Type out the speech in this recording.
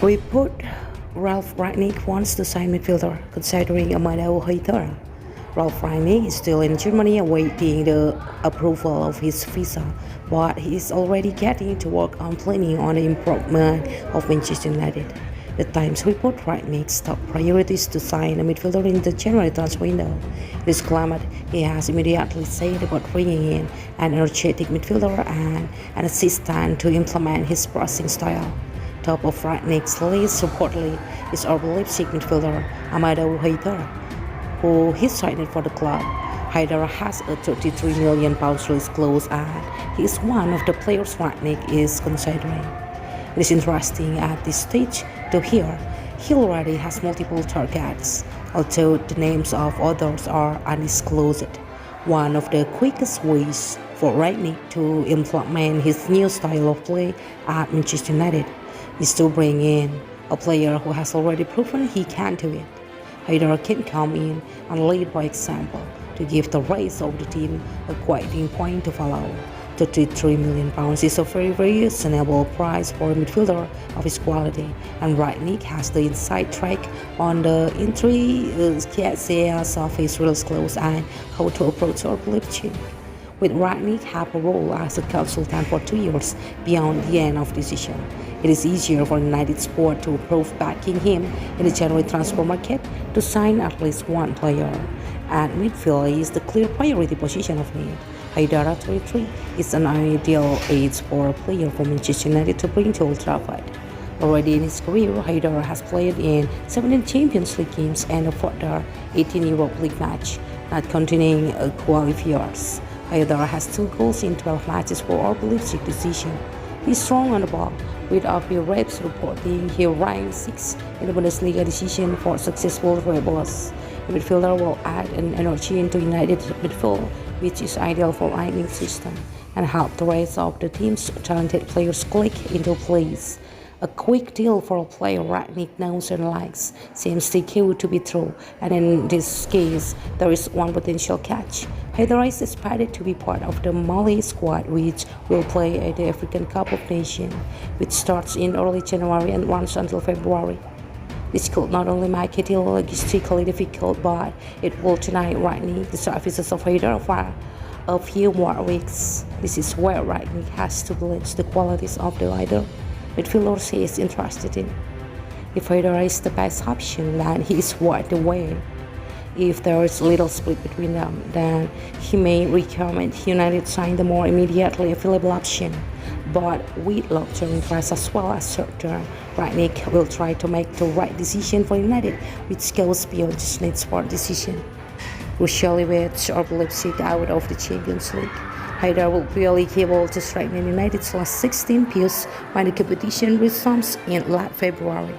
Report Ralf Rangnick wants to sign midfielder, considering Amadou Haidara. Ralf Rangnick is still in Germany awaiting the approval of his visa, but he is already getting to work on planning on the improvement of Manchester United. The Times report Rangnick's top priority is to sign a midfielder in the January transfer window. It is claimed he has immediately said about bringing in an energetic midfielder and an assistant to implement his pressing style. Top of Rangnick's list reportedly is RB Leipzig midfielder Amadou Haidara, who he signed for the club. Haidara has a £33 million release clause and he is one of the players Rangnick is considering. It is interesting at this stage to hear he already has multiple targets, although the names of others are undisclosed. One of the quickest ways for Rangnick to implement his new style of play at Manchester United is to bring in a player who has already proven he can do it. Haidara can come in and lead by example to give the rest of the team a quieting point to follow. £33 million is a very reasonable price for a midfielder of his quality, and Rangnick has the inside track on the intricacies of his release clause and how to approach RB Leipzig. With Rangnick have a role as a consultant for 2 years beyond the end of the season, it is easier for United Sport to approve backing him in the January transfer market to sign at least one player. At midfield is the clear priority position of need. Haidara 33 is an ideal age for a player for Manchester United to bring to Old Trafford. Already in his career, Haidara has played in 17 Champions League games and a further 18 Europa League matches, not counting qualifiers. Haidara has 2 goals in 12 matches for RB Leipzig this season. He's strong on the ball, with RB Reps reporting he ranked 6th in the Bundesliga this season for successful dribbles. The midfielder will add an energy into United midfield, which is ideal for Rangnick's system, and help the rest of the team's talented players click into place. A quick deal for a player Rangnick knows and likes seems too to be true, and in this case, there is one potential catch. Haidara is expected to be part of the Mali squad, which will play at the African Cup of Nations, which starts in early January and runs until February. This could not only make it logistically difficult, but it will deny Rangnick the services of Haidara for a few more weeks. This is where Rangnick has to balance the qualities of the either midfielders he is interested in. If Haidara is the best option, then he is worth the wait. If there is little split between them, then he may recommend United sign the more immediately available option. But with long-term interest as well as short-term, Rangnick will try to make the right decision for United, which goes beyond just an sport decision. Crucially, with RB Leipzig out of the Champions League, Haidara will be eligible to strengthen United's last 16 appeals when the competition resumes in late February.